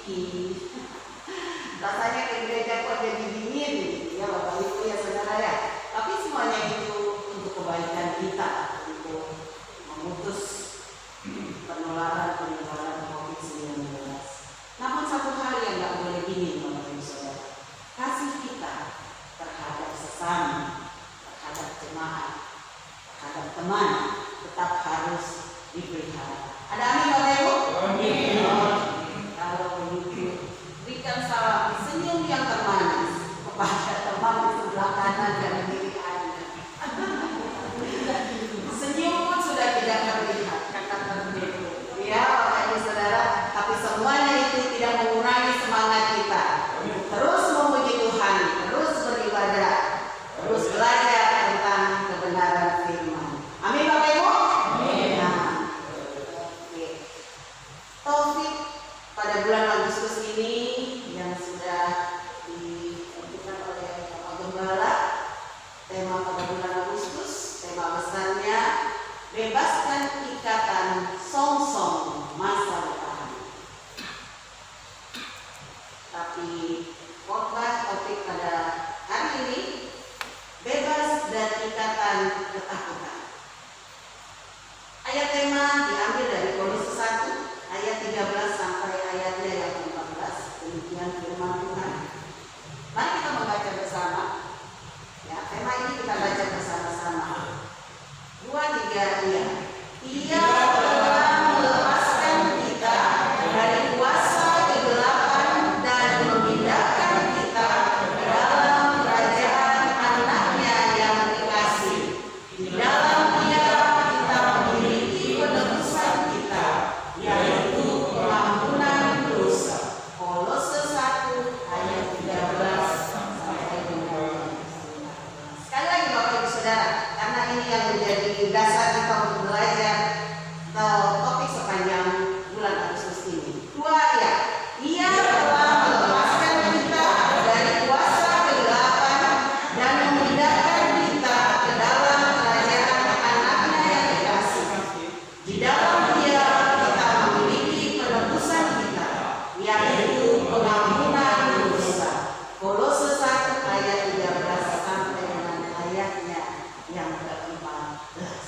dikit. Rasanya ke gereja kok jadi dingin, ya Bapak Ibu ya saudara ya. Tapi semuanya itu untuk kebaikan kita, untuk memutus penularan COVID-19. Namun satu hal yang nggak boleh dingin Bapak Ibu saudara, kasih kita terhadap sesama, terhadap jemaat, terhadap teman tetap harus dipelihara. Ada amin Bapak Ibu? Amin. Kalau begitu, berikan salam senyum yang termanis kepada teman di sebelah kanan dan kiri Anda. Senyum pun sudah tidak terlihat, kata tertentu. Ya Bapak Ibu saudara, tapi semuanya itu tidak mengurangi semangat kita. Terus memuji Tuhan, terus beribadah, terus belajar tentang kebenaran firman. Amin Bapak Ibu? Amin. Nah, topik pada bulan Agustus ini yang sudah ditentukan oleh Bapak Gembala, tema pada bulan Agustus, tema besarnya bebaskan ikatan song-song masa depan. Tapi khotbah topik pada hari ini bebas dari ikatan ketakutan. Ayat tema diambil dari Kolose 1 ayat 13 sampai ayatnya yang 14. Demikian firman Tuhan. Mari kita membaca bersama. Ya, tema ini kita baca bersama-sama. 2, 3, iya. Ia telah melepaskan kita dari kuasa kegelapan dan memindahkan kita ke dalam kerajaan anaknya yang dikasihi. Di dalam Dia kita memiliki penebusan kita, yaitu pengampunan dosa. Kolose 1 ayat 13 sampai dengan 15. Sekali lagi Bapak Ibu Saudara, karena ini yang menjadi dasar kita untuk belajar topik sepanjang bulan Agustus ini. 2 ya, Ia telah melepaskan kita dari kuasa kegelapan dan memindahkan kita ke dalam kerajaan anaknya yang dikasihi. Di dalam Dia kita memiliki penebusan kita, yaitu pengampunan dosa. Kolose 1 ayat 13 sampai dengan ayatnya yang ke-14.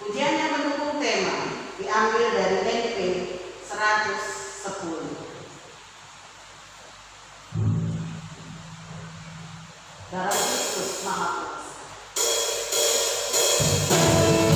Pujian yang mendukung tema diambil dari NP 110. Darah Kristus Maha Kuasa. Amin.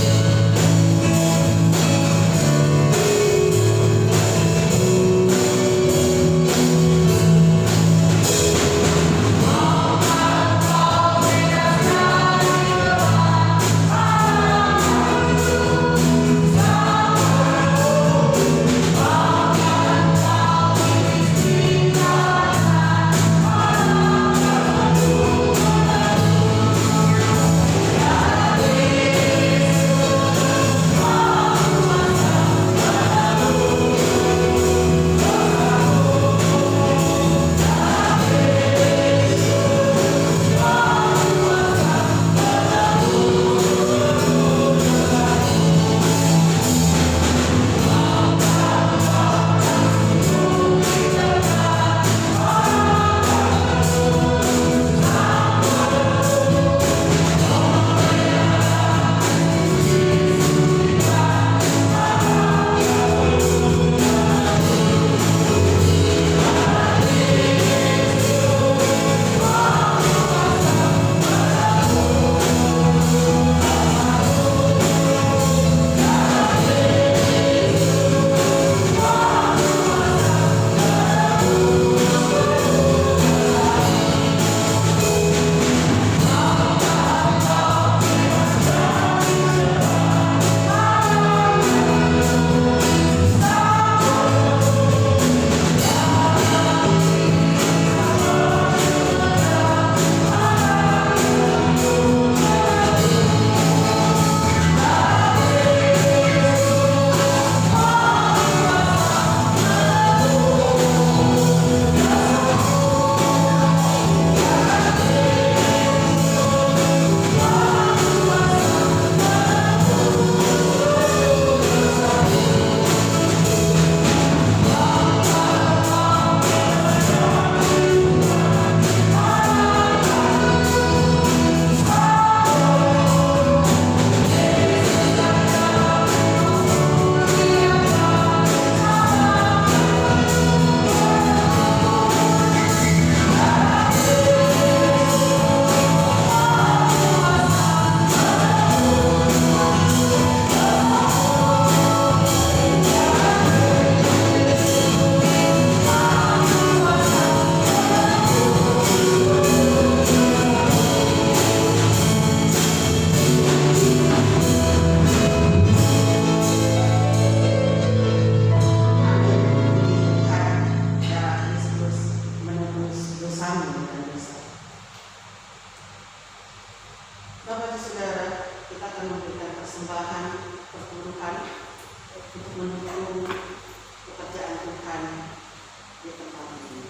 di tempat ini.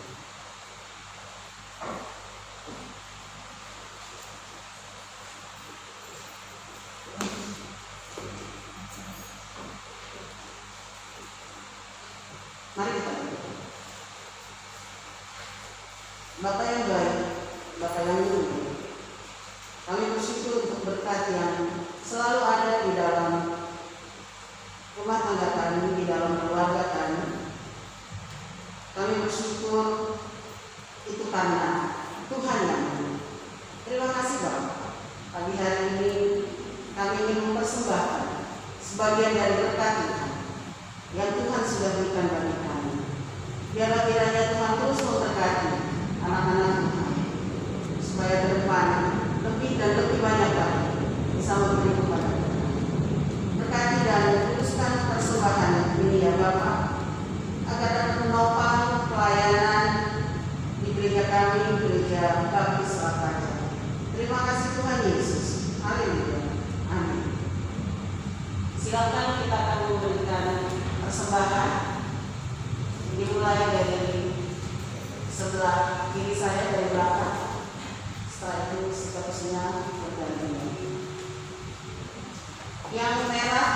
Mari kita berdoa. Bapa yang baik, Bapa yang mulia, kami bersyukur untuk berkat yang selalu ada di dalam rumah tangga kami, di dalam keluarga kami. Kami bersyukur itu karena Tuhan yang mulia. Terima kasih Bapak. Pagi hari ini kami ingin mempersembahkan sebagian dari berkat Tuhan yang Tuhan sudah berikan bagi kami. Biarlah kiranya Tuhan terus memberkati anak-anak Tuhan, supaya ke depan lebih dan lebih banyak lagi bisa memberi kepada Tuhan. Berkati dan teruskan persembahan ini ya Bapak, agar dapat menopang pelayanan di gereja kami, gereja Baptis Surakarta. Terima kasih Tuhan Yesus. Haleluya. Amin. Silakan kita akan memberikan persembahan. Dimulai dari sebelah kiri saya dari belakang. Setelah itu seterusnya bergantian. Yang merah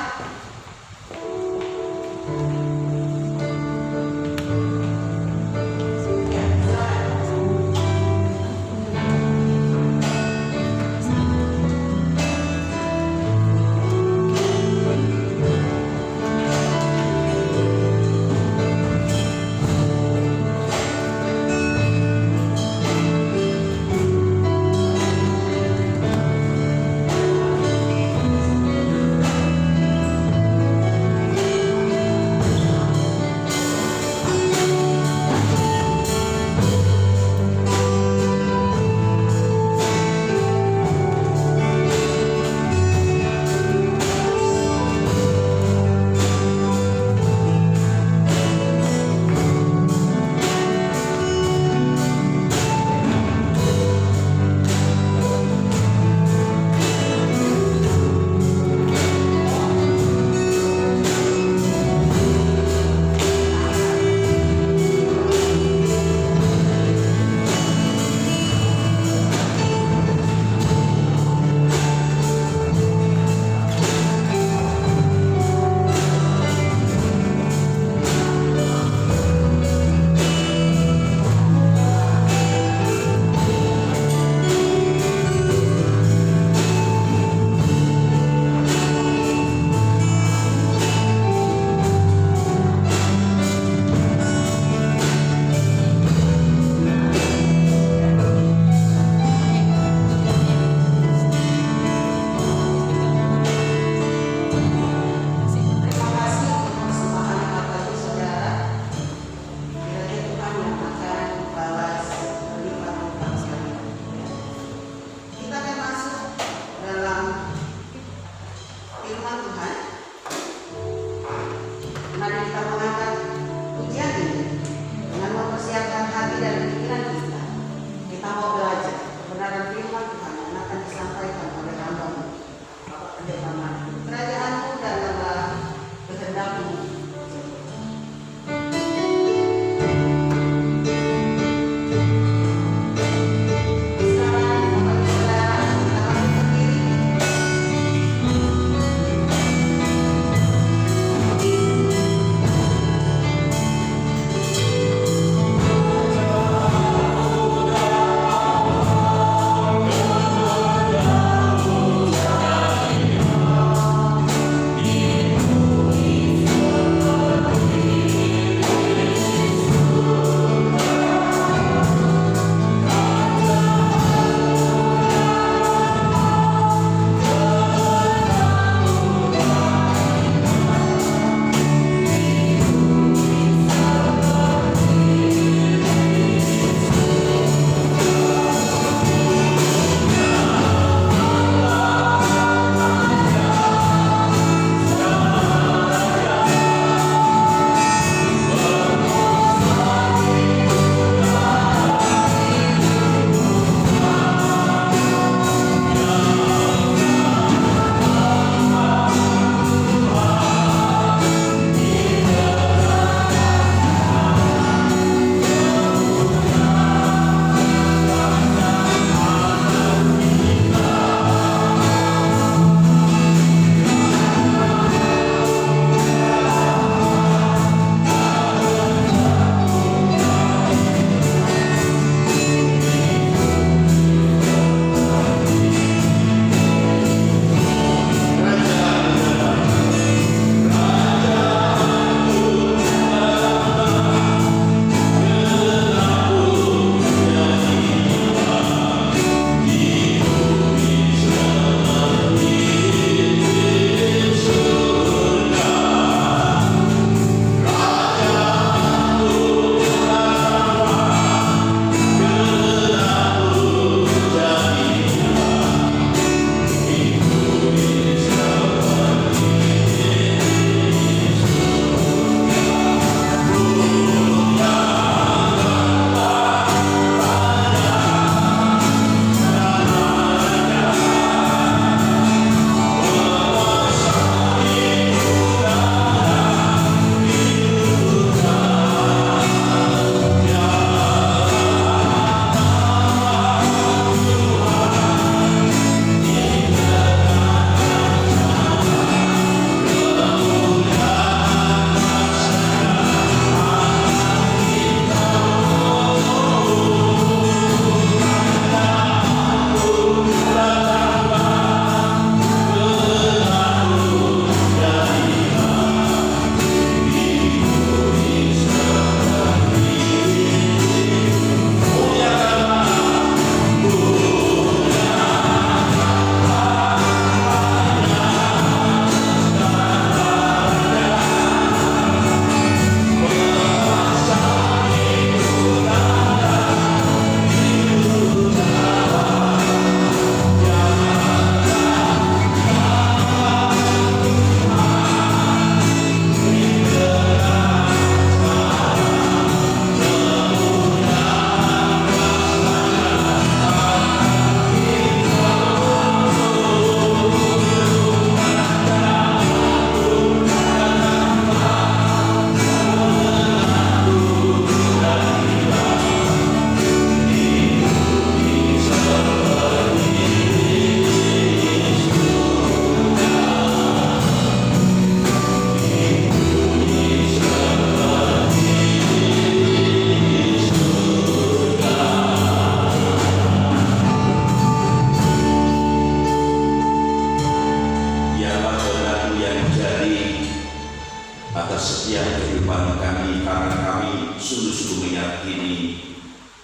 meyakini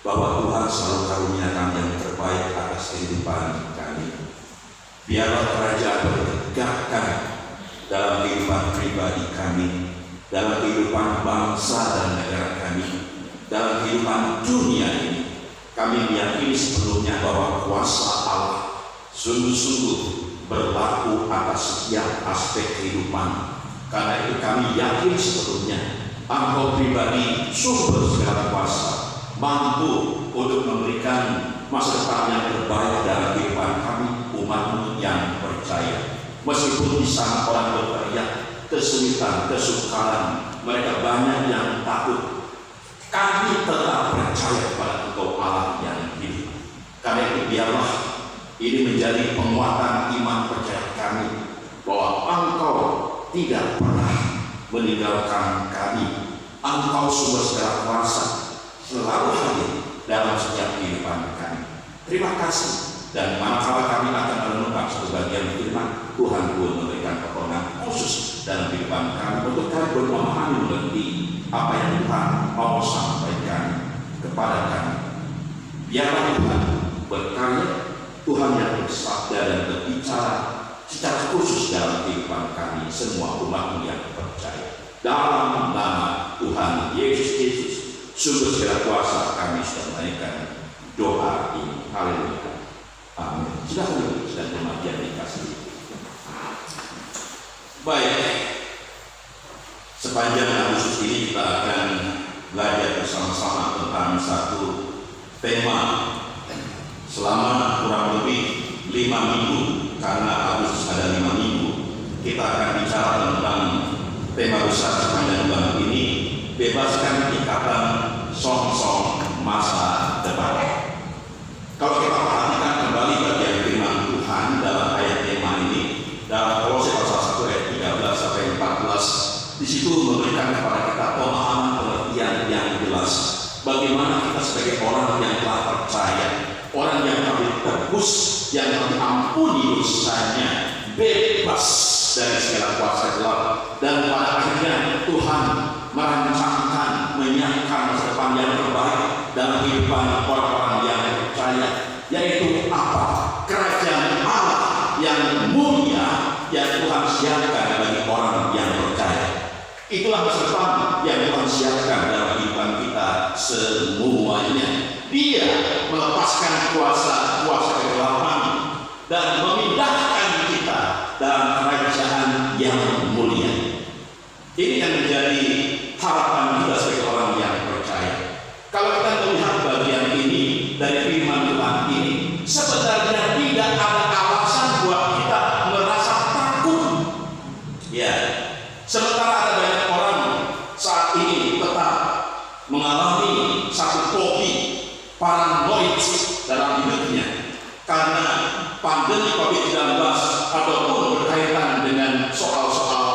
bahwa Tuhan selalu karuniakan yang terbaik atas kehidupan kami. Biarlah kerajaan ditegakkan dalam kehidupan pribadi kami, dalam kehidupan bangsa dan negara kami, dalam kehidupan dunia ini. Kami meyakini sepenuhnya bahwa kuasa Allah sungguh-sungguh berlaku atas setiap aspek kehidupan. Karena itu kami yakin sepenuhnya Engkau pribadi sumber segala kuasa, mampu untuk memberikan masa depan yang terbaik dalam kehidupan kami, umat-Mu yang percaya. Meskipun di sana orang berteriak kesulitan, kesukaran, mereka banyak yang takut, kami tetap percaya kepada Engkau Allah yang hidup. Karena itu biarlah ini menjadi penguatan iman percaya kami bahwa Engkau tidak pernah meninggalkan kami. Engkau sumber segala kuasa, selalu hadir dalam setiap kehidupan kami. Terima kasih. Dan manakala kami akan merenungkan satu bagian firman, Tuhan pun memberikan pertolongan khusus dalam kehidupan kami untuk kami memahami mengerti apa yang Tuhan mau sampaikan kepada kami. Biarlah Tuhan berkarya, Tuhan yang bersabda dan berbicara secara khusus dalam kehidupan kami semua umat yang percaya. Dalam nama Tuhan Yesus Kristus, sumber segala kuasa, kami sudah menaikkan doa ini. Haleluya. Amin. Silakan duduk dan jemaat yang dikasihi. Baik, sepanjang Agustus ini kita akan belajar bersama-sama tentang satu tema selama kurang lebih 5 minggu. Karena Agustus ada 5 minggu, kita akan bicara tentang tema besar sepanjang bulan ini, bebaskan ikatan song-song masa depan. Kalau kita perhatikan kembali bagian firman Tuhan dalam ayat tema ini, dalam Kolose pasal 1 ayat 13 sampai 14, di situ memberikan kepada kita pemahaman pengertian yang jelas bagaimana kita sebagai orang yang telah percaya, orang yang telah ditebus, yang telah diampuni dosanya, bebas dari segala kuasa gelap, dan pada akhirnya Tuhan merancangkan, menyiapkan masa depan yang terbaik dalam kehidupan orang-orang yang percaya, yaitu apa? Kerajaan Allah yang mulia yang Tuhan siapkan bagi orang yang percaya. Itulah masa depan yang Tuhan siapkan dalam kehidupan kita semuanya. Dia melepaskan kuasa kegelapan dan memindahkan kita dalam kerajaan yang mulia. Ini yang menjadi harapan kita sebagai orang yang percaya. Kalau kita melihat bagian ini dari firman Tuhan ini, sebenarnya tidak ada alasan buat kita merasa takut. Ya, sementara ada banyak orang saat ini tetap mengalami satu fobi paranoid dalam hidupnya karena pandemi COVID-19 ataupun berkaitan dengan soal-soal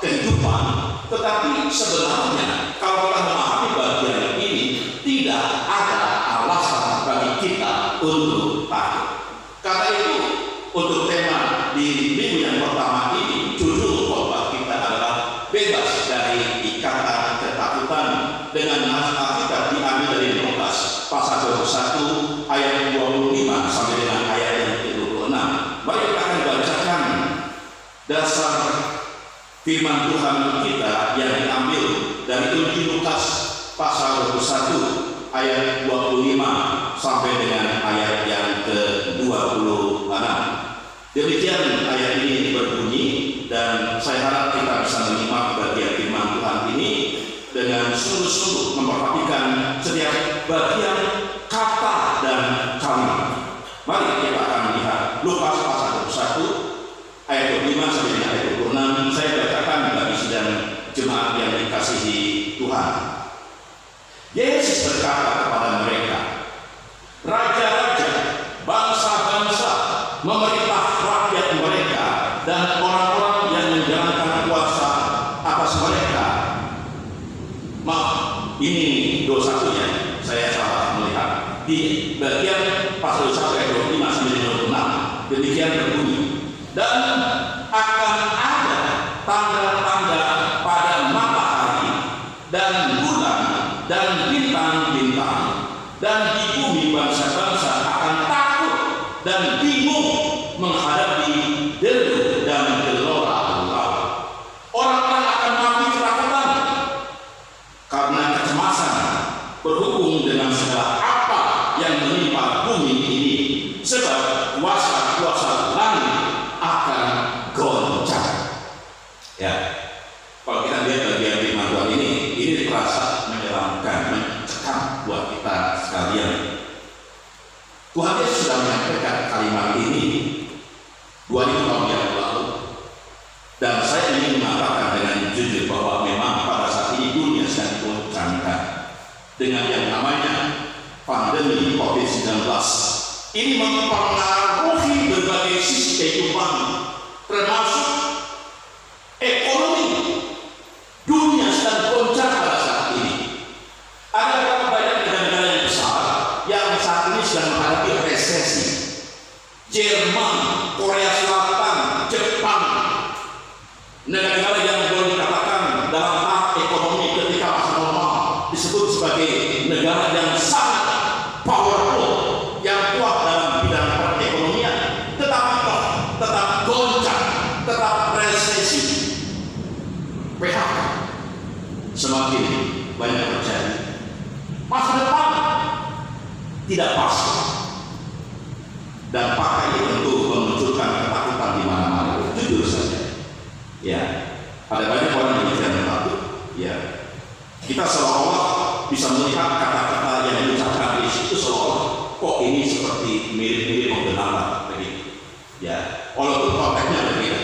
kehidupan. Tetapi sebenarnya kalau kita memahami bagian ini, tidak ada alasan bagi kita untuk takut. Karena itu, untuk tema di minggu yang pertama ini, judul khotbah kita adalah bebas dari ikatan ketakutan, dengan naskah kita diambil dari Lukas pasal 21 ayat 25 sampai dengan ayat yang ke-26. Mari kita akan bacakan dasar firman Tuhan kita yang diambil dari Injil Lukas pasal 21 ayat 25 sampai dengan ayat yang ke-26. Demikian ayat ini berbunyi, dan saya harap kita bisa menyimak bagian firman Tuhan ini dengan sungguh-sungguh memperhatikan setiap bagian kata dan kalimat. Mari kita akan melihat Lukas pasal 21 ayat 25 sampai dengan ayat 26. Saya bacakan bagi sidang jemaat yang dikasihi Tuhan. Yesus berkata kepada mereka, raja-raja, bangsa-bangsa memerintah rakyat mereka, dan orang-orang yang menjalankan kuasa atas mereka. Maaf, ini dosakunya, saya salah melihat. Di bagian pasal 1 ayat 25 sampai 26, demikian berbunyi, dan akan ada tanda-tanda pada matahari dan bulan dan bintang bintang-bintang, dan di bumi bangsa-bangsa akan takut dan bingung menghadapi deru dan gelora Allah. Orang-orang akan mati ketakutan karena kecemasan berhubung dengan segala apa yang menimpa bumi ini, sebab kuasa-kuasa langit akan goncang. Ya, kalau kita lihat bagian firman Tuhan ini terasa menyeramkan, mencekam buat kita sekalian. Tuhan Yesus sudah menyampaikan kalimat ini 2000 tahun yang lalu, dan saya ingin mengatakan dengan jujur bahwa memang pada saat ini dunia sedang digoncangkan dengan yang namanya pandemi COVID-19. Ini mempengaruhi berbagai sisi kehidupan, termasuk ekonomi. Dunia sedang goncang pada saat ini. Ada berapa banyak negara-negara yang besar yang saat ini sedang menghadapi resesi. Jerman, Korea Selatan, Jepang, negara-negara yang boleh dikatakan dalam tahap ekonomi ketika masa normal disebut sebagai negara yang sangat powerful, yang kuat dalam bidang perekonomian, tetapi tetap goncang, tetap resesi. PHK semakin banyak terjadi. Masa depan tidak pasti. Dampaknya tentu memunculkan ketakutan di mana-mana. Jujur saja. Ya, ada banyak orang yang tidak takut. Ya, kita seolah-olah bisa melihat kata-kata yang diucapkan di situ seolah kok ini seperti mirip-mirip pembenaran begitu. Ya, walaupun konteksnya berbeda.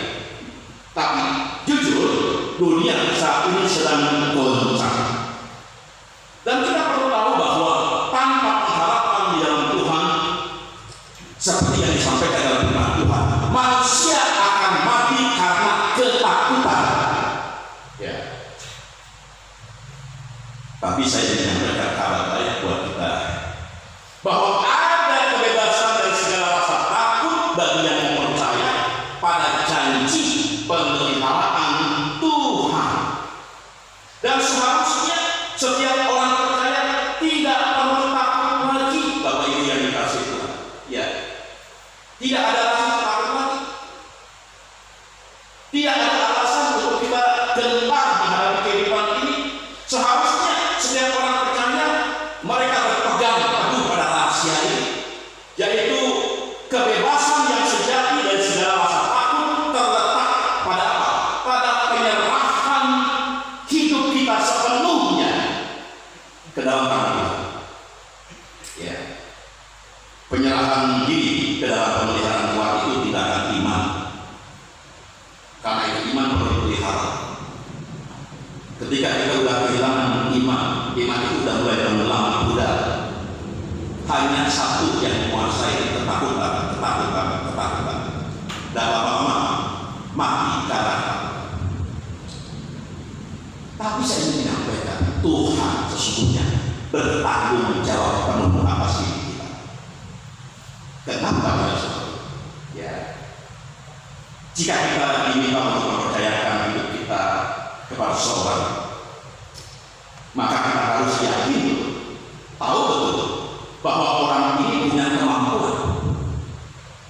Tapi jujur, dunia saat ini sedang goncang. Dan kita perlu tahu bahwa tanpa pengharapan di dalam Tuhan, seperti yang disampaikan dalam firman Tuhan, manusia akan mati karena ketakutan. Ya. Tapi saya ingin menyampaikan kabar baik buat kita, bahwa ada kebebasan dari segala rasa takut bagi yang percaya pada janji pemeliharaan Tuhan. Dan seharusnya setiap orang percaya tidak perlu takut lagi, Bapak Ibu yang dikasih Tuhan. Ya, tidak ada rasa takut lagi. Tidak ada alasan untuk kita gentar menghadapi kehidupan ini. Seharusnya setiap orang percaya mereka berpegang teguh pada rahasia ini, yaitu kebebasan yang sejati dari segala rasa takut terletak pada apa? Pada penyerahan hidup kita sepenuhnya ke dalam tangan Tuhan. Ya. Penyerahan diri ke dalam pemeliharaan Tuhan itu tindakan iman. Karena itu iman perlu dipelihara. Ketika kita sudah kehilangan iman itu sudah mulai tenggelam sudah. Hanya satu yang menguasai ketakutan. Dan lama-lama mati karena. Tapi saya ingin menyampaikan, Tuhan sesungguhnya bertanggung jawab penuh atas diri kita. Kenapa pada saat itu? Ya. Jika kita diminta untuk mempercayakan hidup kita kepada seorang, maka kita harus yakin, tahu betul bahwa orang ini punya kemampuan.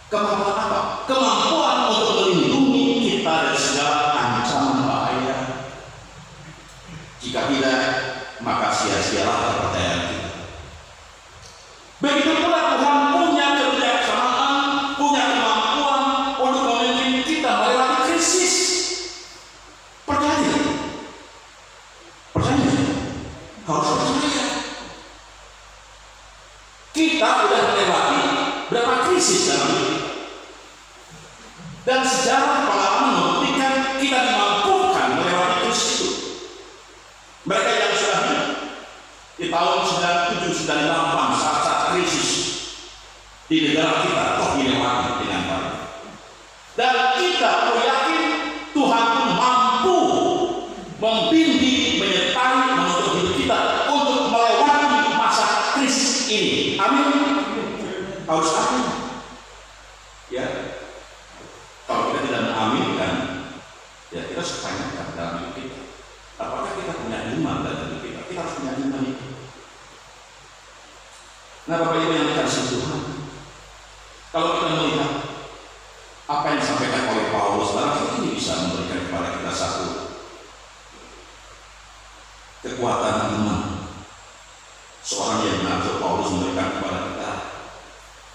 Kemampuan apa? Kemampuan untuk melindungi kita dari segala ancaman bahaya. Jika tidak, maka sia-sialah kepercayaan kita. Begitu pula Tuhan punya kebijaksanaan, punya kemampuan untuk memimpin kita melewati krisis. Percaya? Harus percaya. Kita sudah melewati berapa krisis dalam hidup. Dan sejarah pengalaman membuktikan kita dimampukan melewati krisis itu. Mereka yang sudah hidup di tahun 97-98 saat krisis di negara kita toh dilewati dengan baik. Dan kita perlu yakin Tuhan pun mampu membimbing, menyertai, menuntun hidup kita untuk melewati masa krisis ini. Amin. Harus amin. Ya. Kalau kita tidak mengaminkan, ya kita harus tanyakan dalam hidup kita. Apakah kita punya iman dalam hidup kita? Kita harus punya iman itu. Nah, Bapak Ibu yang dikasihi Tuhan, kalau kita melihat apa yang disampaikan oleh Paulus, barangkali ini bisa memberikan kepada kita satu kekuatan iman. Seorang yang mengatur Paulus memberikan kepada kita,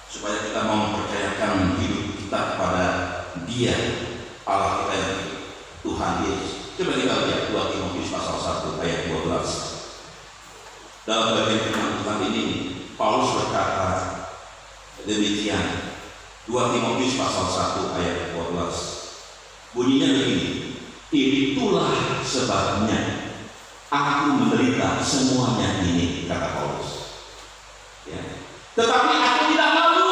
supaya kita mau mempercayakan hidup kita kepada Dia, Allah kita yang hidup, Tuhan Yesus. Coba kita lihat 2 Timotius pasal 1 ayat 12. Dalam bagian firman Tuhan ini, Paulus berkata demikian. 2 Timotius pasal 1 ayat 12. Bunyinya begini, itulah sebabnya aku menderita semuanya ini, kata Paulus. Ya. Tetapi aku tidak malu.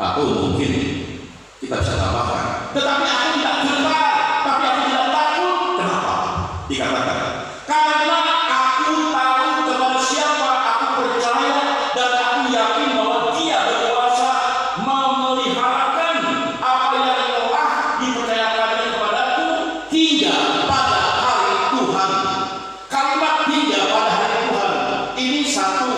Atau mungkin kita bisa tambahkan, tetapi aku tidak gentar, tapi aku tidak takut. Kenapa? Dikatakan, karena aku tahu kepada siapa aku percaya, dan aku yakin bahwa Dia berkuasa memeliharakan apa yang telah dipercayakannya kepadaku hingga pada hari Tuhan. Kalimat hingga pada hari Tuhan ini satu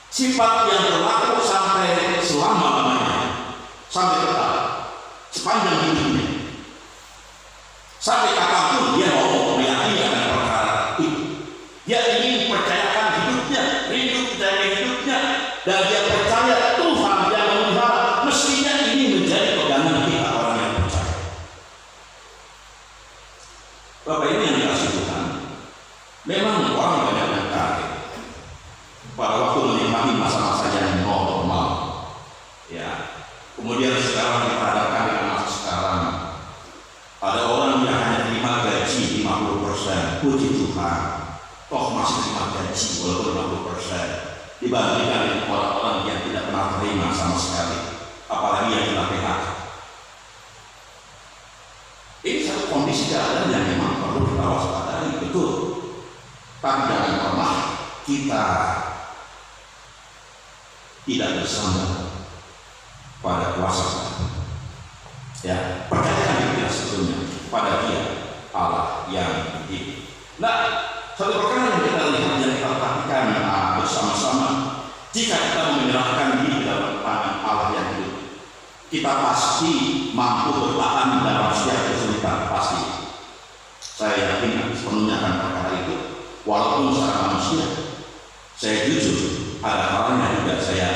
sifat yang berlaku sampai selama-lamanya, sampai tetap sepanjang hidupnya, sampai kapanpun dia mau meyakini akan perkara itu. Dia ingin percayakan hidupnya, rindu percaya hidupnya, dan dia percaya Tuhan yang memelihara. Mestinya ini menjadi pegangan kita orang yang percaya. Bapak ini yang dikasih Tuhan, memang orang banyak yang kaget pada waktu menikmati masa-masa yang normal, ya. Kemudian sekarang dihadapkan dengan masa sekarang, ada orang yang hanya terima gaji 50%, puji Tuhan, toh masih terima gaji walaupun 50%, dibandingkan dengan orang-orang yang tidak pernah terima sama sekali, apalagi yang kena PHK. Ini satu kondisi keadaan yang memang perlu kita waspadai, betul. Tapi jangan pernah kita tidak bersandar pada kuasa Tuhan. Ya, percayakan kita sebetulnya pada Dia, Allah yang hidup. Nah, satu perkara yang kita lihat, yang kita perhatikan bersama-sama, jika kita menyerahkan diri dalam tangan Allah yang hidup, kita pasti mampu bertahan dalam setiap kesulitan, pasti. Saya yakin sepenuhnya akan perkara itu, walaupun secara manusia, saya jujur ada hal-hal juga saya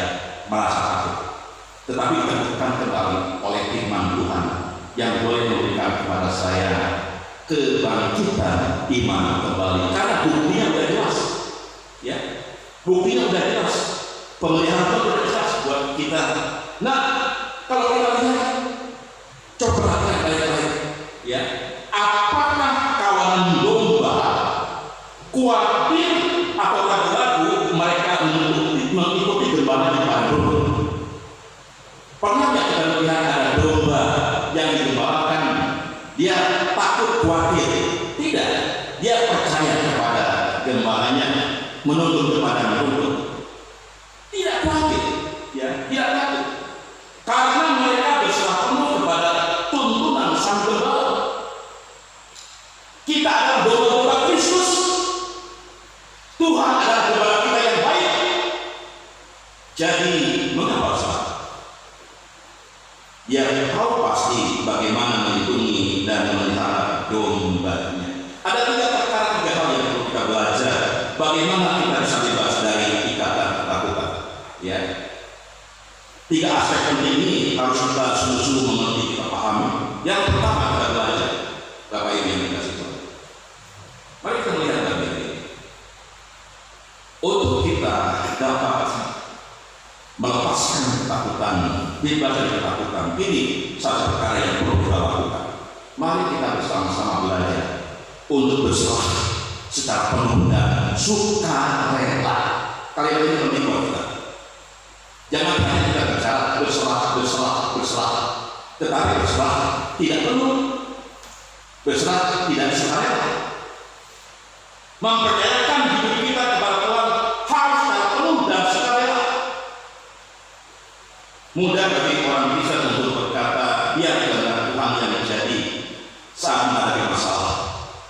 merasa takut. Tetapi ditemukan kembali oleh firman Tuhan yang boleh memberikan kepada saya kebangkitan iman kembali. Karena buktinya sudah jelas, ya, buktinya sudah jelas, pemeliharaan itu sudah jelas buat kita. Nah, kalau kita lihat, coba lihat baik-baik, ya, apakah kawanan domba khawatir atau ragu-ragu mereka mengikuti gembala di padang? Pernah nggak kita melihat ada domba yang digembalakan, dia takut khawatir? Tidak, dia percaya kepada gembalanya, menuntut kepada menuntut, tidak khawatir, ya, tidak takut, karena mereka berserah penuh kepada tuntunan sang gembala. Kita adalah domba-domba Kristus. Tuhan adalah gembala kita yang baik. Jadi mengapa salah? Dia tahu pasti bagaimana melindungi dan memelihara dombanya. Ada 3 perkara, 3 hal yang perlu kita belajar. Bagaimana kita bisa bebas dari ikatan ketakutan. Ya, 3 aspek penting ini harus kita sungguh-sungguh mengerti, kita pahami. Yang pertama kita belajar, Bapak Ibu yang dikasih Tuhan. Mari kita melihat bagian ini. Untuk kita dapat melepaskan ketakutan, bebas dari ketakutan, ini satu perkara yang perlu kita lakukan. Mari kita bersama-sama belajar untuk berserah secara penuh dan sukarela. Kalimat ini penting buat kita. Jangan hanya kita bicara berserah, tetapi berserah tidak penuh, berserah tidak sukarela. Mempercayakan hidup kita kepada Tuhan harus secara penuh dan sukarela. Mudah bagi orang Kristen untuk berkata, biar kehendak Tuhan yang menjadi, saat ada masalah,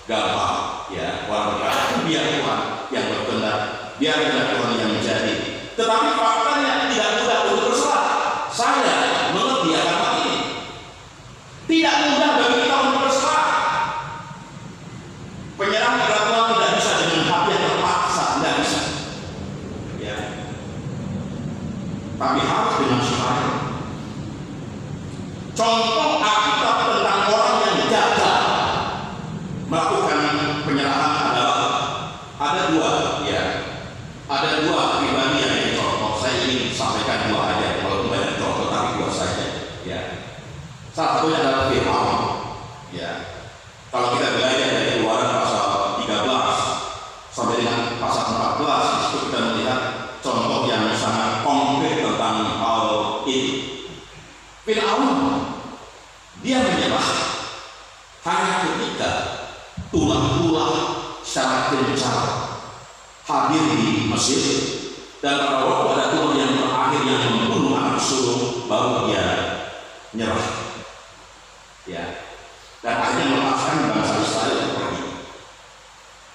gampang, ya. Orang berkata, biar Tuhan yang berkehendak, biar kehendak Tuhan yang menjadi. Tetapi faktanya tidak mudah untuk berserah. Saya mengerti akan hal ini. Tidak mudah bagi kita untuk berserah. Penyerahan kepada Tuhan tidak bisa dengan hati yang terpaksa, tidak bisa. Ya. Tapi harus dengan sukarela. Contoh Alkitab tentang orang yang gagal melakukan penyerahan adalah ada dua, ya. Ada dua pribadi yang ini contoh. Saya ingin sampaikan dua aja, kalau banyak contoh tapi dua saja, ya. Salah satunya adalah Firaun, ya. Kalau kita belajar dari Keluaran pasal 13 sampai dengan pasal 14, di situ kita melihat contoh yang sangat konkret tentang hal ini. Firaun dia menyerah hanya ketika tulah-tulah secara gencar hadir di Mesir, dan pada waktu ada tulah yang terakhir yang membunuh anak sulung, baru dia nyerah, ya, dan akhirnya melepaskan bangsa Israel untuk pergi.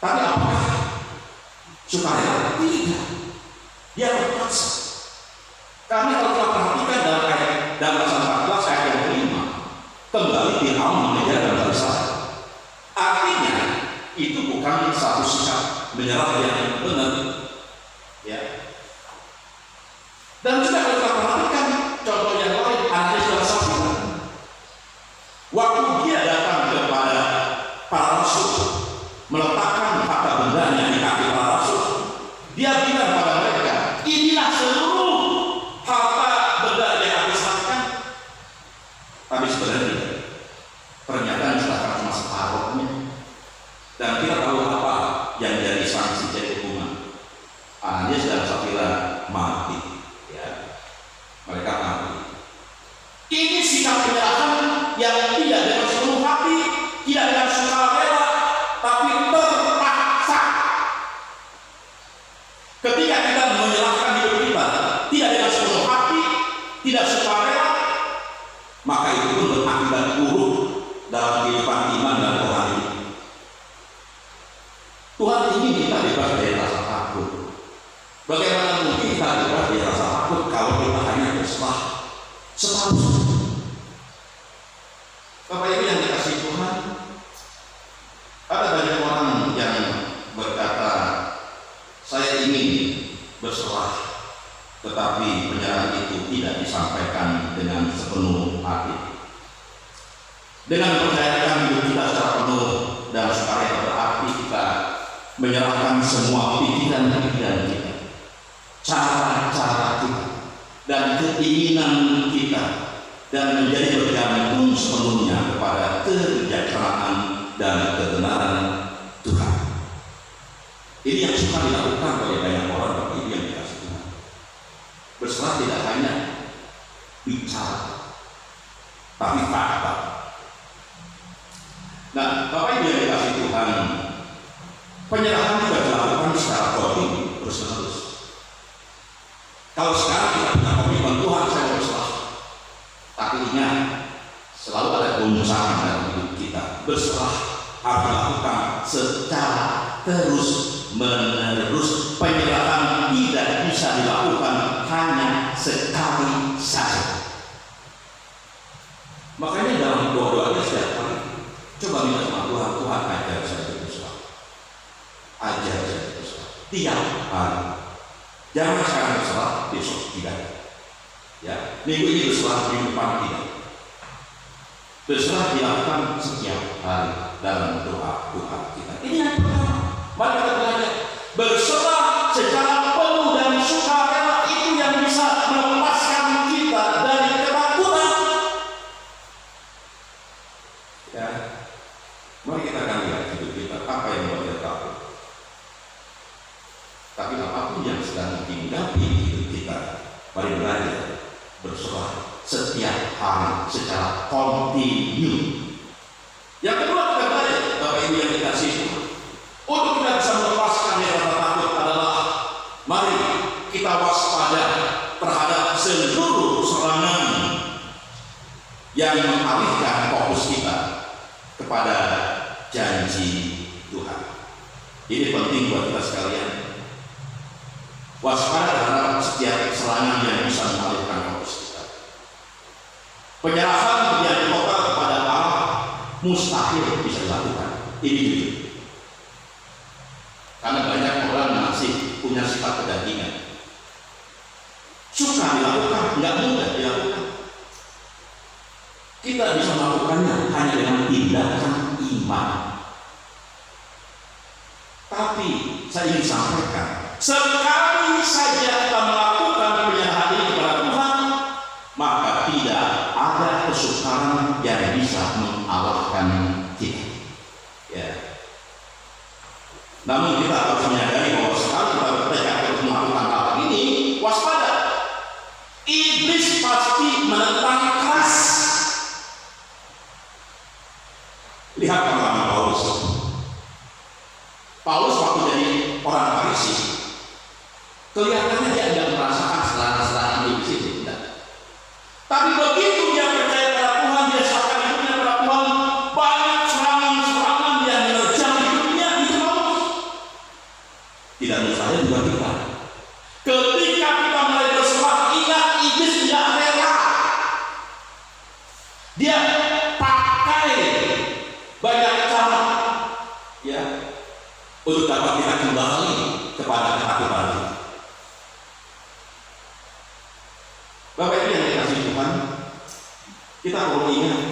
Tapi apakah sukarela? Tidak, dia terpaksa. Karena kalau kita perhatikan dalam pasal 14 ayat yang kelima, kembali Firaun mengejar bangsa Israel. Artinya itu bukan satu sikap menyerah yang benar, ya. Dan juga kalau kita perhatikan contoh yang lain, Ananias dan Safira, waktu dia datang kepada para rasul meletakkan harta bendanya di kaki para rasul, dia bilang pada mereka, inilah seluruh harta benda yang aku serahkan. Tapi sebenarnya pernyataan serahkan cuma separuhnya. Dan kita tahu apa yang jadi sanksi, jadi hukuman. Ananias dan Safira mati, ya. Mereka mati. Ini sikap penyerahan yang tidak dengan seluruh hati, tidak dengan sukarela, tapi terpaksa. Ketika kita menyerahkan hidup kita tidak dengan seluruh hati, tidak sukarela, maka itu pun berakibat buruk dalam kehidupan iman dan rohani. Tuhan ingin kita bebas dari rasa takut. Bagaimana mungkin kita bebas dari rasa takut kalau kita hanya berserah separuh? Bapak Ibu yang dikasihi Tuhan, ada banyak orang yang berkata, saya ingin berserah, tetapi penyerahan itu tidak disampaikan dengan sepenuh hati. Dengan mempercayakan hidup kita secara penuh dan sukarela berarti kita menyerahkan semua pikiran-pikiran kita, cara-cara kita, dan keinginan kita, dan menjadi bergantung sepenuhnya kepada kebijaksanaan dan kebenaran Tuhan. Ini yang suka dilakukan oleh banyak orang, Bapak Ibu yang dikasihi Tuhan. Berserah tidak hanya bicara, tapi fakta. Nah, Bapak Ibu yang dikasihi Tuhan, penyerahan juga dilakukan secara komitmen terus-menerus. Kalau sekarang kita punya komitmen, Tuhan saya berserah, tapi ingat selalu ada goncangan dalam hidup kita. Berserah harus dilakukan secara terus-menerus. Penyerahan tidak bisa dilakukan hanya sekali saja. Makanya dalam doa-doanya setiap hari coba minta sama Tuhan, Tuhan ajar saya berserah, ajar saya berserah tiap hari. Jangan sekarang berserah, besok tidak, ya. Minggu ini berserah, minggu depan tidak. Berserah dilakukan setiap hari dalam doa-doa kita. Ini yang pertama. Mari kita belajar berserah secara penuh dan sukarela, itu yang bisa melepaskan kita dari ketakutan. Ya, mari kita akan lihat hidup kita apa yang membuat kita takut. Tapi apapun yang sedang menghinggapi hidup kita, mari belajar berserah setiap hari secara kontinu. Yang kedua kita belajar, Bapak Ibu yang dikasihi, untuk kita bisa melepaskan rasa takut adalah mari kita waspada terhadap seluruh serangan yang mengalihkan fokus kita kepada janji Tuhan. Ini penting buat kita sekalian. Waspada terhadap setiap Penyerahan yang total kepada Allah mustahil bisa dilakukan. Ini jujur. Karena banyak orang masih punya sifat kedagingan. Suka dilakukan, nggak mudah dilakukan. Kita bisa melakukannya hanya dengan tindakan iman. Tapi saya ingin sampaikan, sekali saja kita melakukan penyerahan ini kepada Tuhan, maka tidak ada kesukaran yang bisa mengalahkan kita. Ya. Namun kita harus menyadari bahwa sekali kita bertekad untuk melakukan hal ini, waspada. Iblis pasti menentang keras. Lihat pengalaman Paulus. Paulus waktu jadi orang Farisi, kelihatannya dia tidak merasakan serangan-serangan iblis itu, tidak. Tapi begitu dia percaya pada Tuhan, dia serahkan hidupnya pada Tuhan, banyak serangan-serangan yang menerjang hidupnya di Paulus. Tidak mustahil juga kita. Ketika kita mulai berserah, ingat iblis tidak rela. Dia pakai banyak cara, ya, untuk dapat kita kembali kepada ketakutan kita. Bapak Ibu yang dikasihi Tuhan, kita perlu ingat,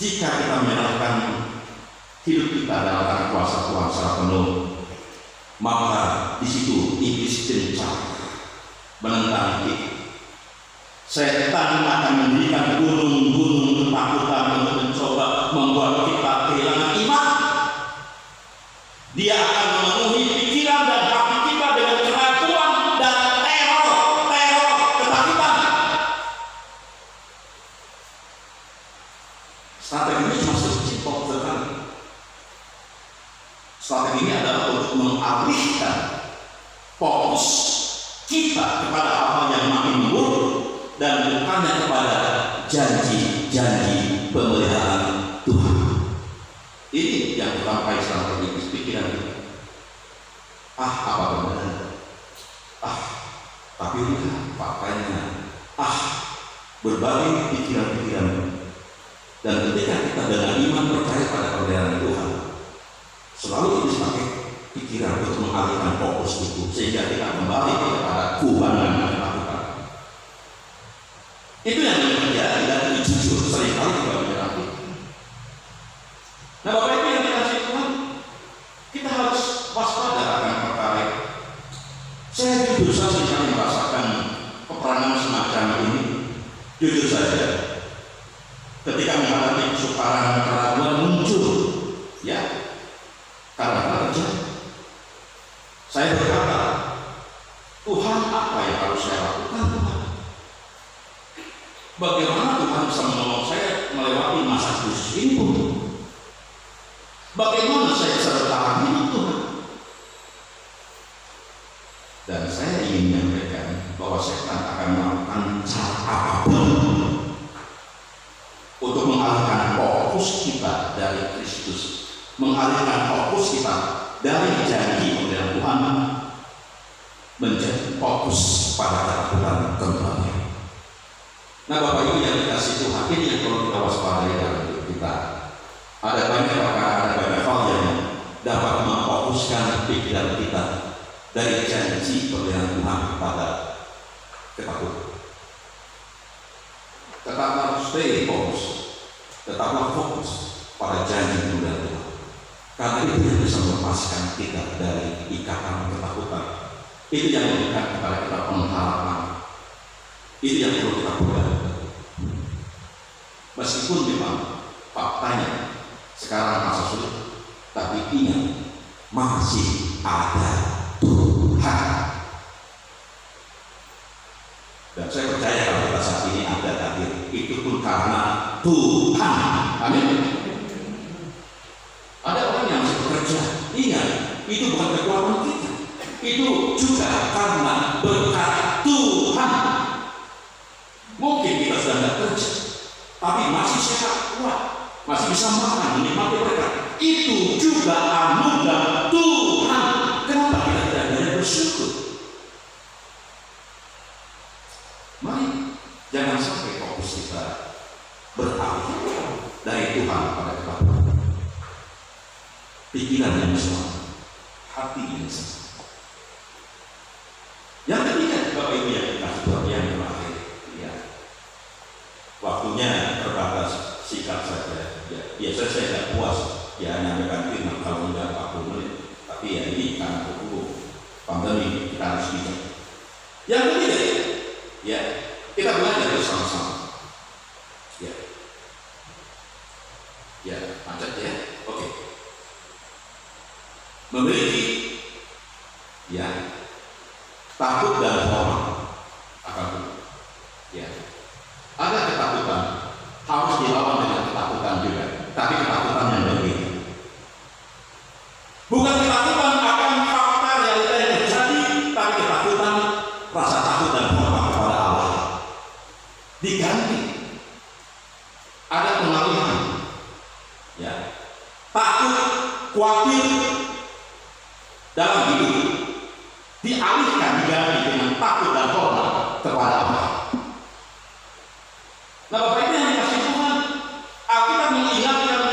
jika kita menyerahkan hidup kita dalam tangan kuasa Tuhan secara penuh, maka di situ iblis gencar menentang kita. Setan akan mendirikan gunung-gunung ketakutan untuk mencoba membuat kita kehilangan iman. Dia akan memenuhi pikiran dan hati kita dengan keraguan dan teror ketakutan. Strategi ini masuk simpel sekali. Strategi ini adalah untuk mengalihkan fokus kita kepada hal yang makin buruk dan bukannya kepada janji-janji pemeliharaan Tuhan. Ini yang dipakai strategi pikiran kita. Apa benar? Tapi lihat faktanya. Berbagai pikiran-pikiran. Dan ketika kita dengan iman percaya pada pemeliharaan Tuhan, selalu itu pakai pikiran untuk mengalihkan fokus itu sehingga kita kembali kepada Tuhan yang melakukan. Itu yang terjadi dan itu jujur seringkali juga menyerang kita. Nah, Bapak Ibu yang dikasihi Tuhan, kita harus waspada akan perkara itu. Saya jujur saja sekali merasakan peperangan semacam ini. Jujur saja, ketika menghadapi kesukaran keraguan muncul, ya, karena terjadi. Saya berkata, Tuhan, apa yang harus saya lakukan, Tuhan? Bagaimana Tuhan bisa menolong saya melewati masa khusus ini, Tuhan? Bagaimana saya bisa bertahan hidup, Tuhan? Dan saya ingin menyampaikan bahwa setan akan melakukan cara apapun untuk mengalihkan fokus kita dari Kristus, mengalihkan fokus kita dari janji pemberian Tuhan menjadi fokus pada ketakutan kembali. Nah, Bapak Ibu yang dikasihi Tuhan, ini yang perlu kita waspadai dalam hidup kita. Ada banyak perkara, ada banyak hal yang dapat memfokuskan pikiran kita dari janji pemberian Tuhan kepada ketakutan. Tetaplah stay fokus, tetaplah fokus pada janji pemberian Tuhan. Karena itu yang bisa melepaskan kita dari ikatan ketakutan. Itu yang memberikan kepada kita pengharapan. Itu yang perlu kita pegang. Meskipun memang faktanya sekarang masa sulit, tapi ingat, masih ada Tuhan. Dan saya percaya kalau kita saat ini ada hadir, itu pun karena Tuhan. Amin. Ada orang yang masih bekerja, ingat, itu bukan kekuatan kita, itu juga karena berkat Tuhan. Mungkin kita sudah tidak kerja, tapi masih sehat, kuat, masih bisa makan, menikmati berkat. Itu juga anugerah Tuhan. Kenapa kita tidak boleh bersyukur? Mari jangan sampai fokus beralih dari Tuhan pada ketakutan. Pikiran yang selamat, hati yang selamat. Yang ketiga, Bapak Ibu yang dikasih Tuhan, yang terakhir, ya, waktunya terbatas, singkat saja. Ya, biasanya saya tidak puas ya menyampaikan firman kalau tidak 40 menit, tapi ya ini karena pandemi kita harus bijak. Yang ketiga, ya, kita belajar bersama-sama. Ya, macet ya. Oke. Memiliki ya takut dan hormat akan Tuhan. Ya. Ada ketakutan harus dilawan dengan ketakutan juga, tapi ketakutan yang berbeda. Bukan ketakutan akan fakta realita yang terjadi, tapi ketakutan rasa takut dan hormat kepada Allah. Diganti. Ada pengalihan. Ya. Takut, khawatir dalam hidup dialihkan, diganti dengan takut dan hormat kepada Allah. Nah, Bapak Ibu yang dikasih Tuhan, Alkitab mengingatkan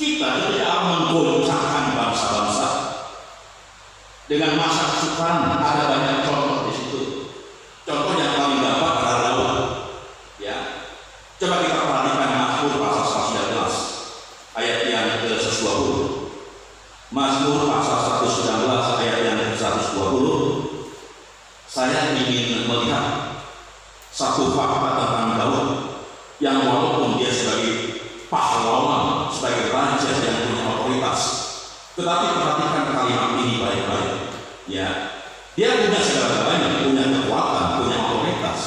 kita tidak menggoncangkan bangsa-bangsa dengan masa kesukaran. Ada banyak contoh di situ. Contoh yang paling gampang adalah Daud. Ya, coba kita perhatikan Mazmur pasal 119 ayat yang ke-120. Mazmur pasal 119 ayat yang ke-120. Saya ingin melihat satu fakta tentang Daud yang walaupun dia sebagai pahlawan, sebagai raja yang punya otoritas, tetapi perhatikan kalimat ini baik-baik. Ya, dia punya segala-galanya, punya kekuatan, punya otoritas.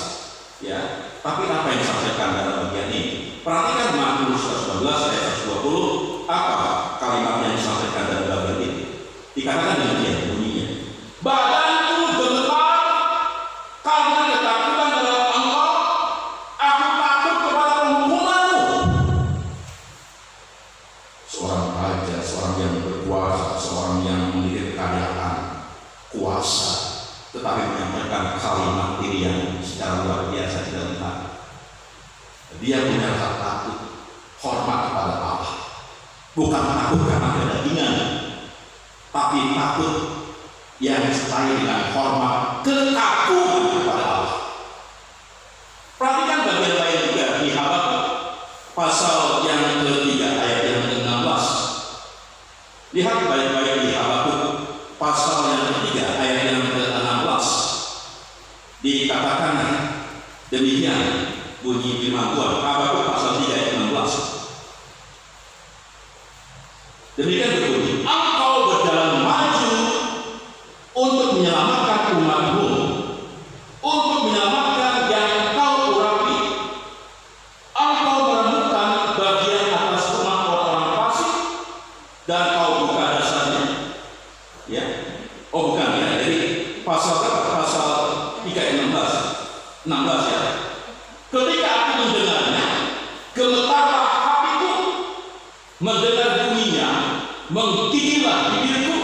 Ya, tapi apa yang disampaikan dalam bagian ini? Perhatikan Mazmur 119 ayat 120. Apa kalimat yang disampaikan dalam bagian ini? Dikatakan demikian bunyinya. Badanku gemetar karena ketakutan terhadap Engkau. Aku takut kepada penghukumanmu. Seorang raja, seorang yang berkuasa, seorang yang memiliki kekayaan, kuasa, tetapi menyampaikan kalimat ini yang secara luar biasa tidak lihat. Dia punya rasa takut, hormat kepada Allah. Bukan takut karena kedagingan, tapi takut yang disertai dengan hormat, kekaguman kepada Allah. Perhatikan bagian lain juga di Habakuk pasal yang ketiga ayat yang ke-16. Lihat baik-baik di Habakuk pasal yang ketiga ayat yang ke-16. Dikatakan demikian bunyi firman Tuhan. Habakuk pasal 3 ayat 16. Demikian berbunyi, Engkau berjalan maju untuk menyelamatkan umatmu, untuk menyelamatkan yang kau urapi. Engkau menemukan bagian atas rumah orang fasik dan kau buka dasarnya. Ya, oh bukan ya. Jadi pasal 3 ayat 16 ya. Ketika aku mendengarnya, gemetarlah hatiku, mendengar bunyinya, menggigillah bibirku,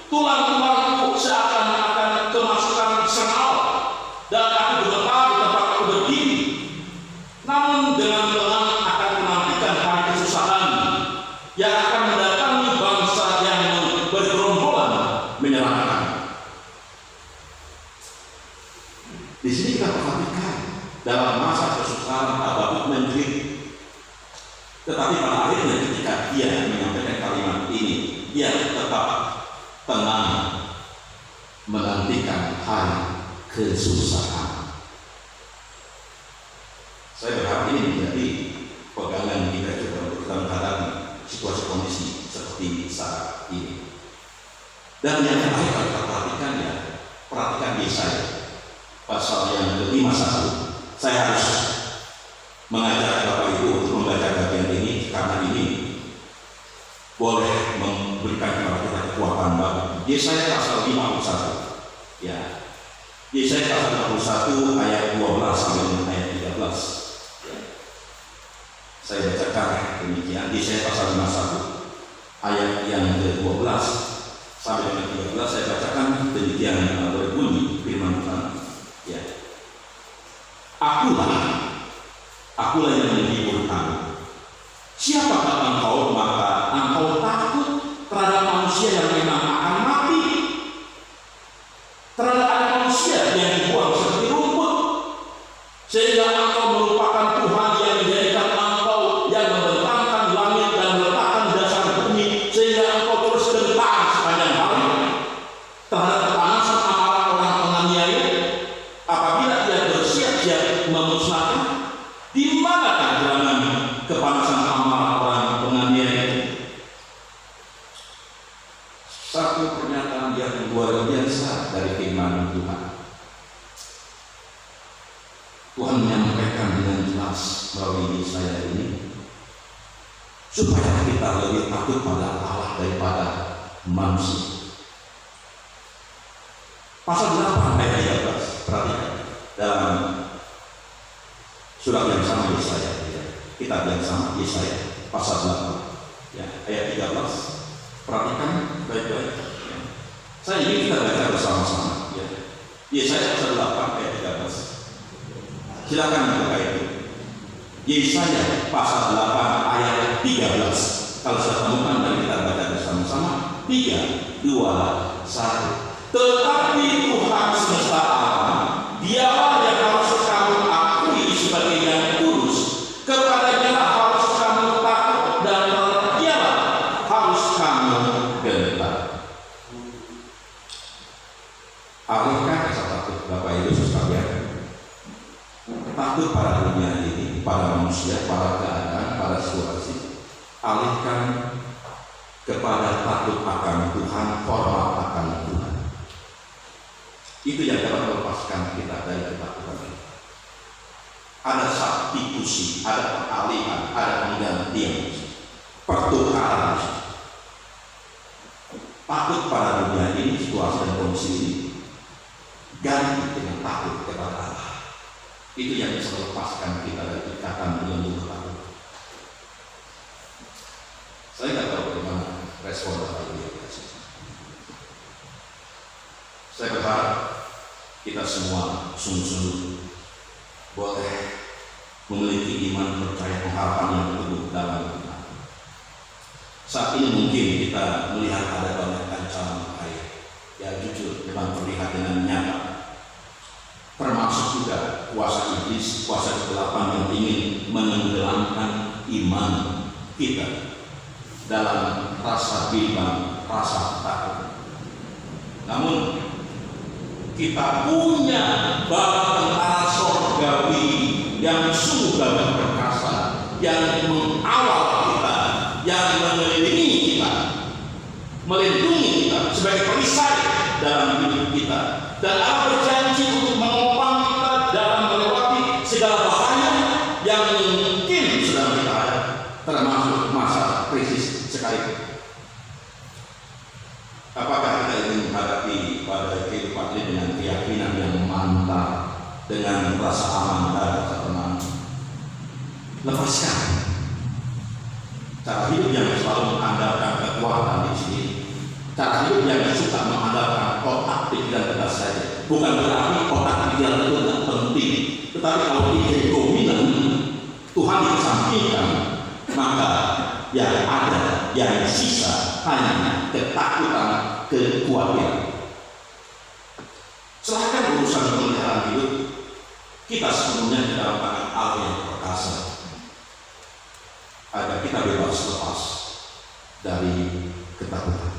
tulang-tulangku seakan-akan kemasukan sengal, dan aku gemetar di tempat aku berdiri. Namun dengan tenang akan menantikan hari kesusahan yang akan mendatangi bangsa yang bergerombolan menyerangkan. Di sini kita perhatikan dalam masa kesusahan Habakuk menjerit, tetapi pada akhirnya ketika dia menyampaikan kalimat ini, dia tetap tenang menantikan hari kesusahan. Saya berharap ini menjadi pegangan kita juga untuk kita menghadapi situasi kondisi seperti saat ini. Dan yang terakhir kalau kita perhatikan ya, perhatikan Yesaya pasal yang ke-51. Saya harus mengajak Bapak Ibu untuk membaca bagian ini karena ini boleh memberikan kepada kita kekuatan baru. Yesaya pasal 51. Ya. Yesaya pasal 51 ayat 12 sampai dengan ayat 13. Ya. Saya bacakan demikian. Yesaya pasal 51 ayat yang ke-12 sampai dengan 13 saya bacakan demikian berbunyi firman Tuhan. Ya. Akulah yang menghiburkan terhadap anak manusia yang dibuang seperti rumput, sehingga engkau melupakan Tuhan yang menjadikan engkau, yang membentangkan langit dan meletakkan dasar bumi, sehingga engkau terus gentar sepanjang hari terhadap kepanasan amarah orang penganiaya, apabila ia bersiap-siap memusnahkan. Di manakah gerangan kepanasan amarah orang penganiaya? Satu pernyataan yang luar biasa dari firman Tuhan. Tuhan menyampaikan dengan jelas melalui saya ini, supaya kita lebih takut pada Allah daripada manusia. Pasal 8 ayat 13, perhatikan dalam surat yang sama Yesaya, kitab yang sama Yesaya pasal 8 ya, ayat 13. Perhatikan baik-baik. Saya ingin kita baca bersama-sama ya. Yesaya pasal 8 ayat 13. Silakan buka itu. Yesaya pasal 8 ayat 13. Kalau saya temukan dan kita baca bersama-sama. 3, 2, 1. Tetapi Tuhan semesta alam, Dialah yang harus kamu akui sebagai yang kudus. Kepadanya harus kamu takut dan Dialah harus kamu gentar. Alihkan rasa takut Bapak Ibu sekalian, takut pada dunia ini, pada manusia, pada keadaan, pada situasi, alihkan kepada takut akan Tuhan, hormat akan Tuhan. Itu yang dapat melepaskan kita dari ketakutan ini. Ada substitusi, ada pengalihan, ada penggantian, pertukaran. Takut pada dunia ini, situasi dan kondisi ini, ganti dengan takut kepada Allah. Itu yang bisa melepaskan kita dari ikatan belenggu ketakutan. Saya tidak tahu bagaimana respon Bapak Ibu. Saya berharap kita semua sungguh-sungguh boleh memiliki iman, percaya, pengharapan yang teguh dalam Tuhan. Saat ini mungkin kita melihat ada banyak ancaman bahaya. Ya jujur, memang terlihat dengan nyata. Termasuk juga kuasa iblis, kuasa kegelapan yang ingin menenggelamkan iman kita dalam rasa bimbang, rasa takut. Namun kita punya Bapa tentara sorgawi yang sungguh gagah perkasa, yang mengawal kita, yang mengelilingi kita, melindungi kita sebagai perisai dalam hidup kita. Dan Allah berjanji untuk menopang kita dalam melewati segala bahaya yang mungkin sedang kita hadapi, termasuk masa krisis sekalipun. Apakah kita ingin menghadapi pada kehidupan ini dengan keyakinan yang mantap, dengan rasa aman dan rasa tenang? Lepaskan cara hidup yang selalu mengandalkan kekuatan di sini, cara hidup yang suka mengandalkan otak pikiran kita saja. Bukan berarti otak pikiran itu tidak penting, tetapi kalau ini dominan, Tuhan dikesampingkan, maka yang ada, yang sisa hanya ketakutan, kekhawatiran. Serahkan urusan pemeliharaan hidup kita sepenuhnya di dalam tangan Allah yang perkasa, agar kita bebas lepas dari ketakutan.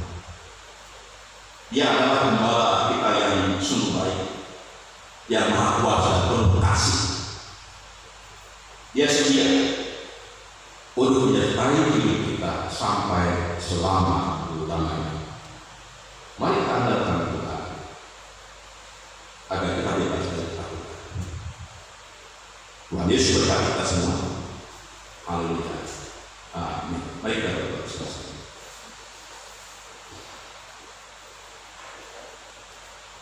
Dia adalah gembala kita yang sungguh baik, yang maha kuasa dan penuh kasih. Dia setia untuk menyertai hidup kita sampai selama-lamanya. Mari kita andalkan Tuhan agar kita bebas dari ketakutan. Tuhan Yesus berkati kita semua. Haleluya. Amin. Mari kita berdoa bersama.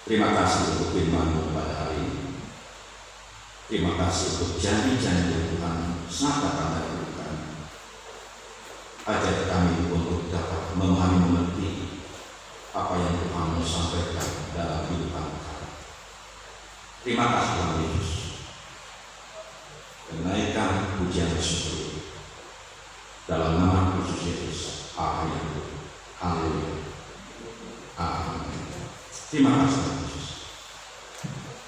Terima kasih untuk firman-Mu pada hari ini. Terima kasih untuk janji-janji yang Tuhan nyatakan dari Tuhan. Ajar kami untuk dapat memahami, mengerti apa yang Tuhan mau sampaikan dalam kehidupan kami. Terima kasih Tuhan Yesus. Menaikkan pujian syukur dalam nama Kristus Yesus. Amin. Haleluya. Amin. Terima kasih Tuhan Yesus.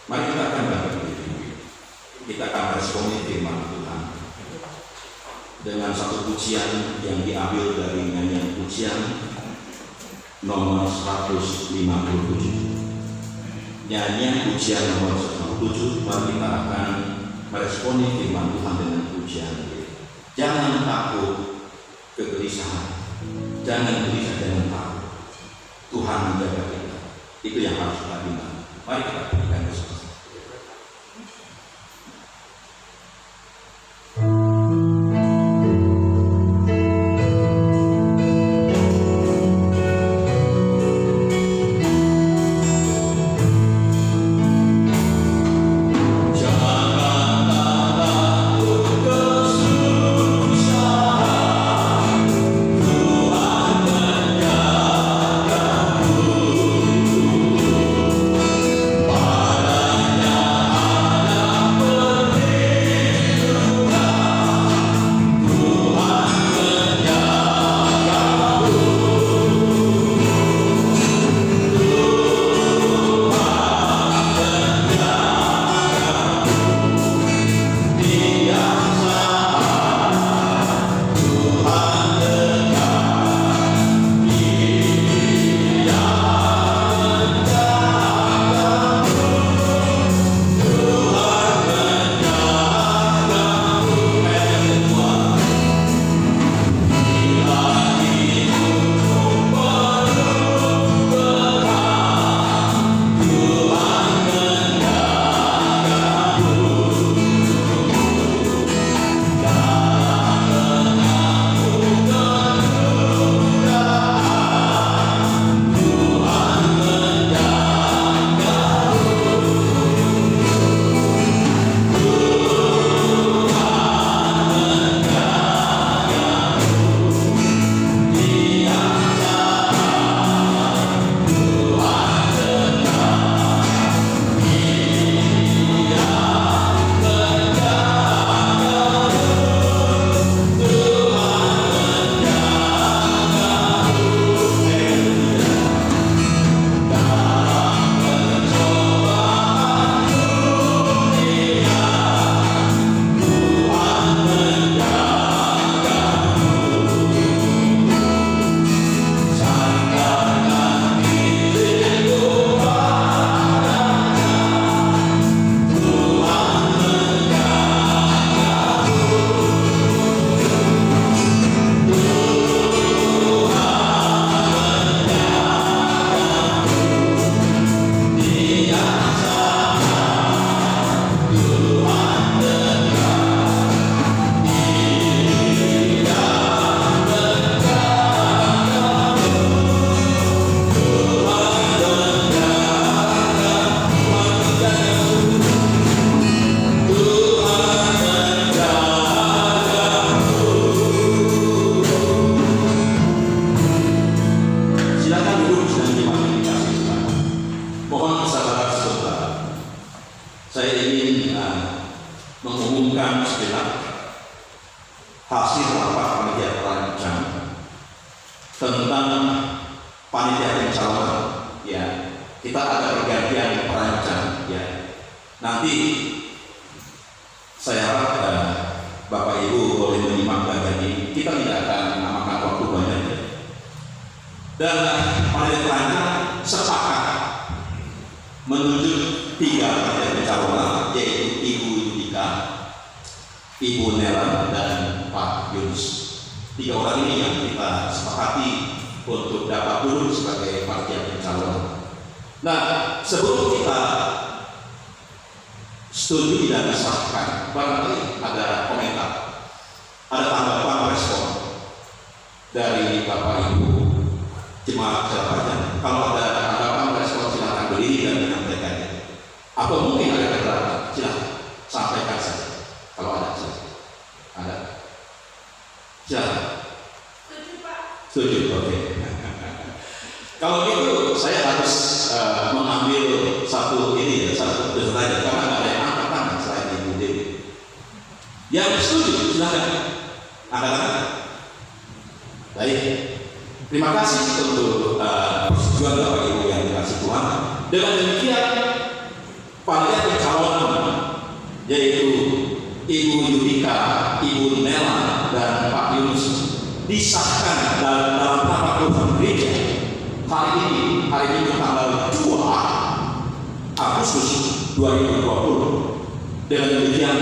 Mari kita akan berdiri. Kita akan responi firman Tuhan dengan satu pujian yang diambil dari nyanyian pujian nomor 157. Nyanyian pujian nomor 157, mari kita akan meresponi firman Tuhan dengan pujian. Jangan takut kegelisahan, jangan gelisah, jangan takut. Tuhan menjaga kita. Itu yang harus kita ingat. Mari kita berikan bersama. mengumumkan sejenak hasil rapat panitia perancang tentang panitia pencalonan. Ya, kita ada pergantian perancang. Ya, nanti saya harap Bapak Ibu boleh menyimak bagian ini. Kita tidak akan memakan waktu banyak. Dan panitia perancang sepakat menunjuk 3 panitia pencalonan, yaitu Ibu Yudika, Ibu Nela, dan Pak Yunus. 3 orang ini yang kita sepakati untuk dapat duduk sebagai panitia pencalonan. Nah, sebelum kita setuju dan disahkan, barangkali ada komentar, ada tanggapan, respon dari Bapak Ibu jemaat Jelapajan. Kalau ada tanggapan, respon, silakan berdiri dan menyampaikannya. Atau mungkin ada keberatan, silakan sampaikan saja. Kalau ada, silakan. Ada? Silakan. Setuju, Pak. Setuju, oke. Kalau gitu, saya harus mengambil satu ini ya, satu saja, karena nggak ada yang angkat tangan selain Ibu Dewi. Yang setuju, silakan. Angkat tangan. Baik. Terima kasih untuk persetujuan Bapak Ibu yang dikasih Tuhan. Dengan demikian, panitia pencalonan, yaitu Ibu Yudika, Ibu Nela, dan Pak Yunus disahkan dalam rapat urusan gereja hari ini, hari Minggu tanggal 2 Agustus 2020. Dengan demikian,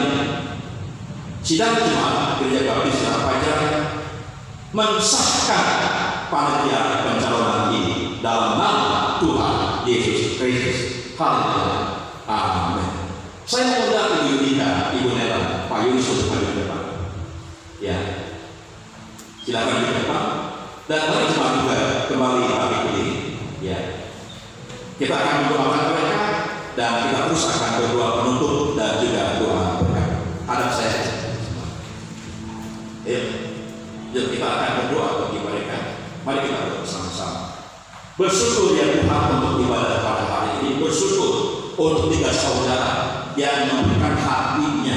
sidang Jemaat Gereja Baptis Pajar mensahkan panitia pencalonan ini dalam nama Tuhan Yesus Kristus. Haleluya. Amin. Saya mengundang Ibu Yudika, Ibu Nela, Pak Yunus untuk hadir di depan. Ya, silakan di depan. Dan mari jemaat juga kembali pagi ini. Ya, kita akan mendoakan mereka dan kita terus akan berdoa penutup dan juga doa berkat. Hadap saya. Yuk kita akan berdoa bagi mereka. Mari kita berdoa bersama-sama. Bersyukur ya Tuhan untuk ibadah pada hari ini. Bersyukur untuk 3 saudara yang memberikan hatinya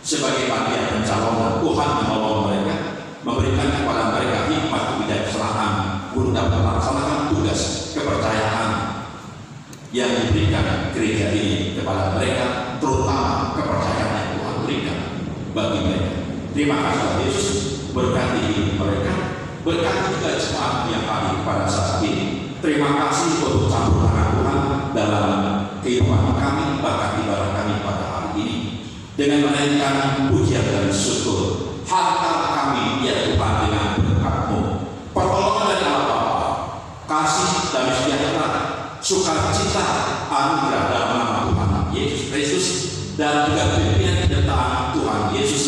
sebagai panitia pencalonan. Tuhan menolong mereka, memberikan kepada mereka hikmat kebijaksanaan untuk dapat melaksanakan tugas kepercayaan yang diberikan gereja ini kepada mereka, terutama kepercayaan yang Tuhan berikan bagi mereka. Terima kasih Tuhan Yesus, berkati mereka, berkati juga jemaat yang hadir pada saat ini. Terima kasih untuk campur tangan Tuhan dalam kehidupan kami, bahkan ibadah kami pada hari ini. Dengan menaikkan pujian dan syukur, harta kami ya Tuhan dengan berkat-Mu, pertolongan dari Allah Bapa, kasih dan sejahtera, sukacita, anugerah dalam nama Tuhan Yesus Kristus, dan juga pimpinan penyertaan Tuhan Yesus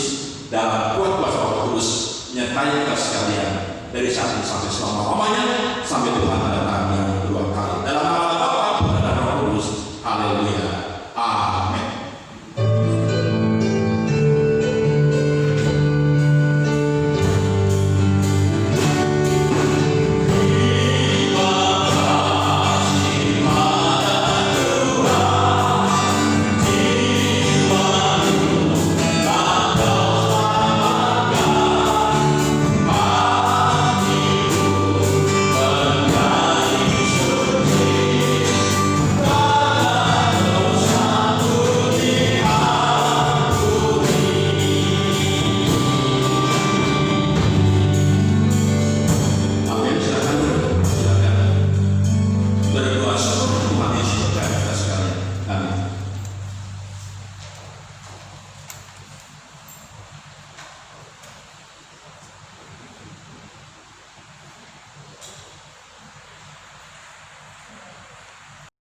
dalam kuat kuasa Roh Kudus menyertai kita sekalian dari saat ini sampai selama-lamanya, sampai Tuhan datang yang kedua kali. Dalam nama Bapa dan Roh Kudus. Haleluya. Amin.